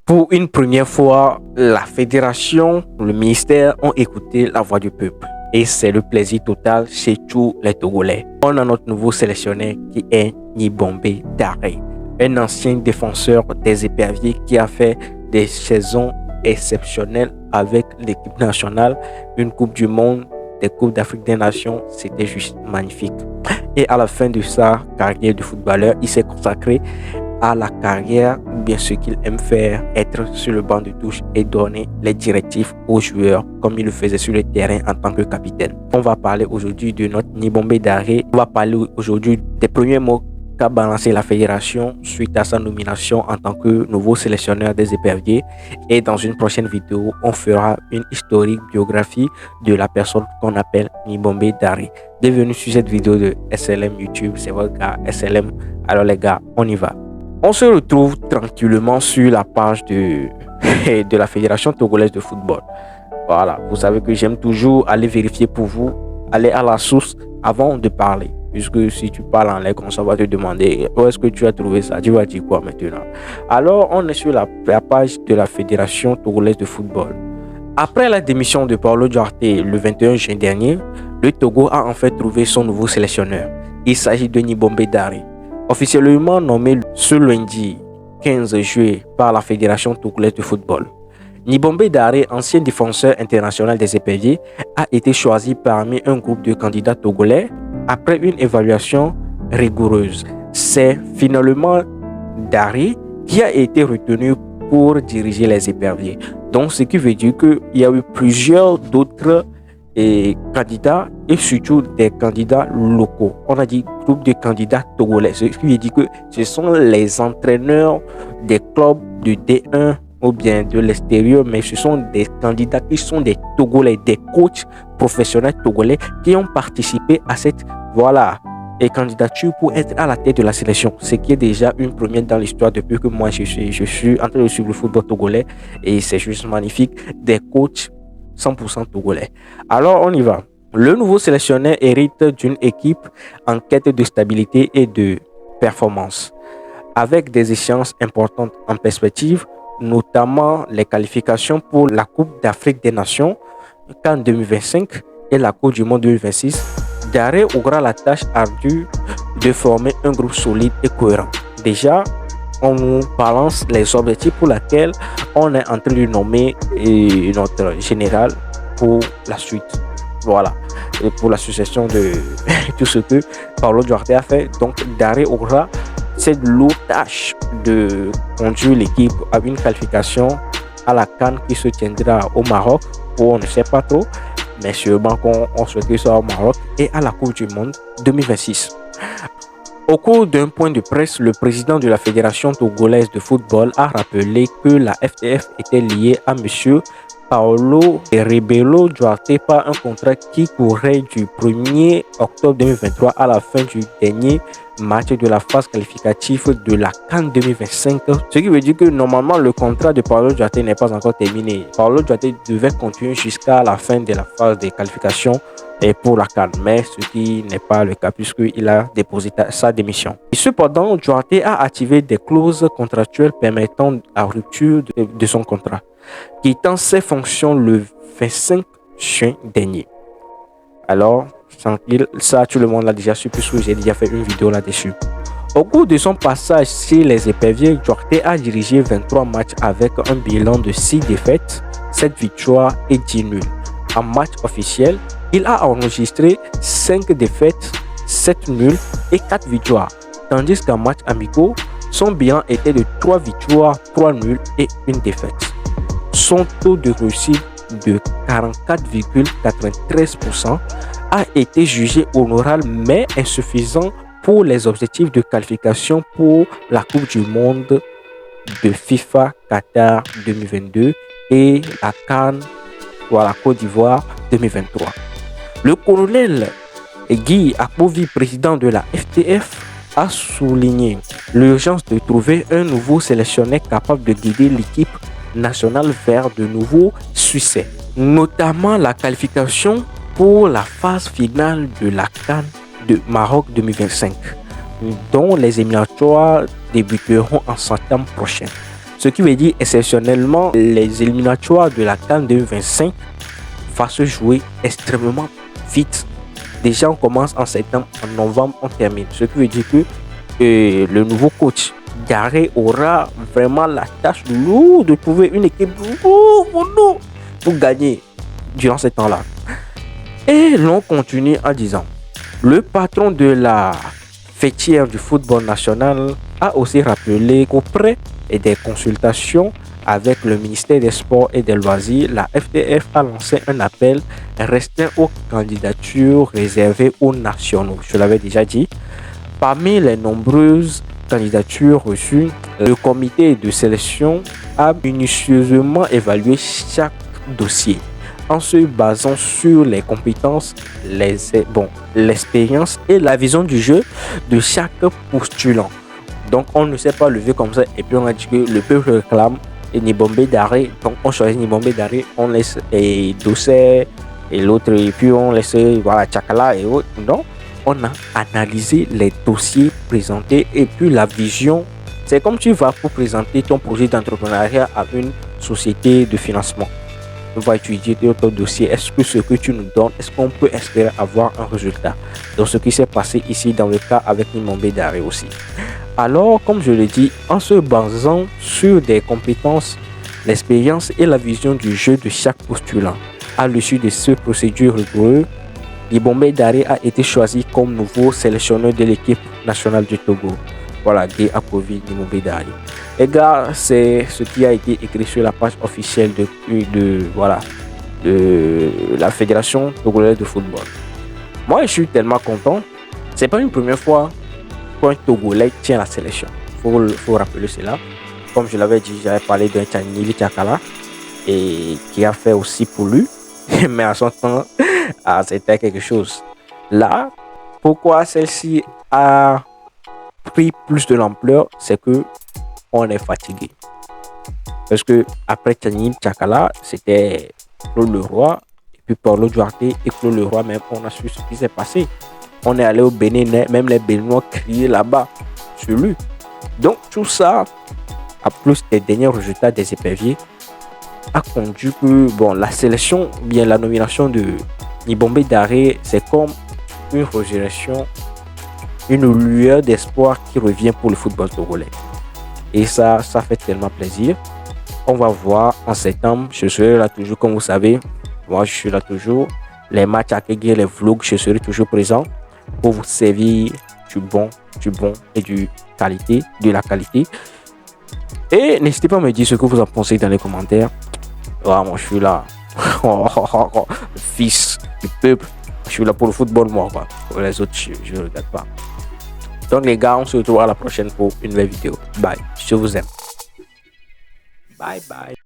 Pour une première fois, la fédération, le ministère ont écouté la voix du peuple. Et c'est le plaisir total chez tous les Togolais. On a notre nouveau sélectionneur qui est Nibombe Daré, un ancien défenseur des éperviers qui a fait des saisons exceptionnelles avec l'équipe nationale, une Coupe du Monde, des Coupes d'Afrique des Nations, c'était juste magnifique. Et à la fin de sa carrière de footballeur, il s'est consacré à la carrière, ou bien ce qu'il aime faire, être sur le banc de touche et donner les directives aux joueurs comme il le faisait sur le terrain en tant que capitaine. On va parler aujourd'hui de notre Nibombe Daré. On va parler aujourd'hui des premiers mots qu'a balancé la fédération suite à sa nomination en tant que nouveau sélectionneur des éperviers. Et dans une prochaine vidéo, on fera une historique biographie de la personne qu'on appelle Nibombe Daré. Bienvenue sur cette vidéo de SLM YouTube, c'est votre gars SLM. Alors les gars, on y va. On se retrouve tranquillement sur la page de la Fédération Togolaise de Football. Voilà, vous savez que j'aime toujours aller vérifier pour vous, aller à la source avant de parler. Puisque si tu parles en l'air, on va te demander où est-ce que tu as trouvé ça, tu vas dire quoi maintenant. Alors, on est sur la page de la Fédération Togolaise de Football. Après la démission de Paulo Duarte le 21 juin dernier, le Togo a en fait trouvé son nouveau sélectionneur. Il s'agit de Nibombe Daré. Officiellement nommé ce lundi 15 juillet par la Fédération Togolaise de Football. Nibombe Daré, ancien défenseur international des éperviers, a été choisi parmi un groupe de candidats togolais après une évaluation rigoureuse. C'est finalement Daré qui a été retenu pour diriger les éperviers. Donc, ce qui veut dire qu'il y a eu plusieurs d'autres candidats et surtout des candidats locaux. On a dit groupe de candidats togolais. Ce qui veut dire que ce sont les entraîneurs des clubs de D1 ou bien de l'extérieur, mais ce sont des candidats qui sont des Togolais, des coachs professionnels togolais qui ont participé à cette candidature pour être à la tête de la sélection. Ce qui est déjà une première dans l'histoire depuis que moi je suis en train de suivre le football togolais et c'est juste magnifique. Des coachs 100% togolais. Alors on y va. Le nouveau sélectionneur hérite d'une équipe en quête de stabilité et de performance, avec des échéances importantes en perspective, notamment les qualifications pour la Coupe d'Afrique des Nations en 2025 et la Coupe du Monde 2026. Daré aura la tâche ardue de former un groupe solide et cohérent. Déjà, on nous balance les objectifs pour lesquels on est en train de nommer notre général pour la suite. Voilà, et pour l'association de tout ce que Paulo Duarte a fait. Donc, Daré aura cette lourde tâche de conduire l'équipe à une qualification à la CAN qui se tiendra au Maroc, où on ne sait pas trop, mais sûrement qu'on souhaite que ce soit au Maroc, et à la Coupe du Monde 2026. Au cours d'un point de presse, le président de la Fédération Togolaise de Football a rappelé que la FTF était liée à M. Paulo Rebelo Duarte par un contrat qui courait du 1er octobre 2023 à la fin du dernier match de la phase qualificative de la CAN 2025. Ce qui veut dire que normalement le contrat de Paulo Duarte n'est pas encore terminé. Paulo Duarte devait continuer jusqu'à la fin de la phase de qualification et pour la CAN, mais ce qui n'est pas le cas puisqu'il a déposé sa démission. Et cependant, Duarte a activé des clauses contractuelles permettant la rupture de son contrat, quittant ses fonctions le 25 juin dernier. Alors, ça tout le monde l'a déjà su puisque j'ai déjà fait une vidéo là-dessus. Au cours de son passage chez les éperviers, Duarte a dirigé 23 matchs avec un bilan de 6 défaites, 7 victoires et 10 nuls. En match officiel, il a enregistré 5 défaites, 7 nuls et 4 victoires, tandis qu'en match amicaux, son bilan était de 3 victoires, 3 nuls et 1 défaite. Son taux de réussite de 44,93% a été jugé honorable mais insuffisant pour les objectifs de qualification pour la Coupe du Monde de FIFA Qatar 2022 et la CAN pour la Côte d'Ivoire 2023. Le colonel Guy Akpovi, président de la FTF, a souligné l'urgence de trouver un nouveau sélectionneur capable de guider l'équipe nationale vers de nouveaux succès, notamment la qualification pour la phase finale de la CAN de Maroc 2025, dont les éliminatoires débuteront en septembre prochain. Ce qui veut dire exceptionnellement, les éliminatoires de la CAN 2025 va se jouer extrêmement vite. Déjà, on commence en septembre, en novembre, on termine. Ce qui veut dire que le nouveau coach, Garé, aura vraiment la tâche lourde de trouver une équipe lourde pour gagner durant ce temps-là. Et l'on continue en disant, le patron de la fêtière du football national a aussi rappelé qu'auprès des consultations avec le ministère des Sports et des Loisirs, la FTF a lancé un appel restreint aux candidatures réservées aux nationaux. Je l'avais déjà dit. Parmi les nombreuses candidatures reçues, le comité de sélection a minutieusement évalué chaque dossier en se basant sur les compétences, l'expérience et la vision du jeu de chaque postulant. Donc on ne s'est pas levé comme ça et puis on a dit que le peuple réclame Nibombé Daré, donc on choisit Nibombé Daré, on laisse Dossé et l'autre et puis on laisse voilà Tchakala et autres. Non, on a analysé les dossiers présentés et puis la vision. C'est comme tu vas pour présenter ton projet d'entrepreneuriat à une société de financement. On va étudier ton dossier. Est-ce que ce que tu nous donnes, est-ce qu'on peut espérer avoir un résultat? Donc ce qui s'est passé ici dans le cas avec Nibombé Daré aussi. Alors, comme je l'ai dit, en se basant sur des compétences, l'expérience et la vision du jeu de chaque postulant, à l'issue de ce procédure rigoureuse, Nibombé Daré a été choisi comme nouveau sélectionneur de l'équipe nationale du Togo. Voilà, Guy Akovi Nibombé Daré. Les gars, c'est ce qui a été écrit sur la page officielle de la Fédération togolaise de football. Moi, je suis tellement content. C'est pas une première fois qu'un Togolais tient la sélection. Faut rappeler cela. Comme je l'avais dit, j'avais parlé d'un Tchanili Tchakala et qui a fait aussi pour lui. Mais à son temps, c'était quelque chose. Là, pourquoi celle-ci a pris plus de l'ampleur, c'est que on est fatigué. Parce que après Tchanili Tchakala, c'était Claude Leroy, et puis Paulo Duarte et Claude Leroy, même on a su ce qui s'est passé. On est allé au Bénin, même les Béninois criaient là-bas sur lui. Donc tout ça, à plus des derniers résultats des éperviers, a conduit que la sélection, bien la nomination de Nibombé Daré, c'est comme une résurrection, une lueur d'espoir qui revient pour le football togolais. Et ça fait tellement plaisir. On va voir en septembre. Je serai là toujours, comme vous savez. Moi, je suis là toujours. Les matchs à Kégué, les vlogs, je serai toujours présent pour vous servir du bon et de la qualité. Et n'hésitez pas à me dire ce que vous en pensez dans les commentaires. Moi, je suis là. Fils du peuple. Je suis là pour le football, moi. Quoi. Pour les autres, je ne regarde pas. Donc, les gars, on se retrouve à la prochaine pour une nouvelle vidéo. Bye. Je vous aime. Bye bye.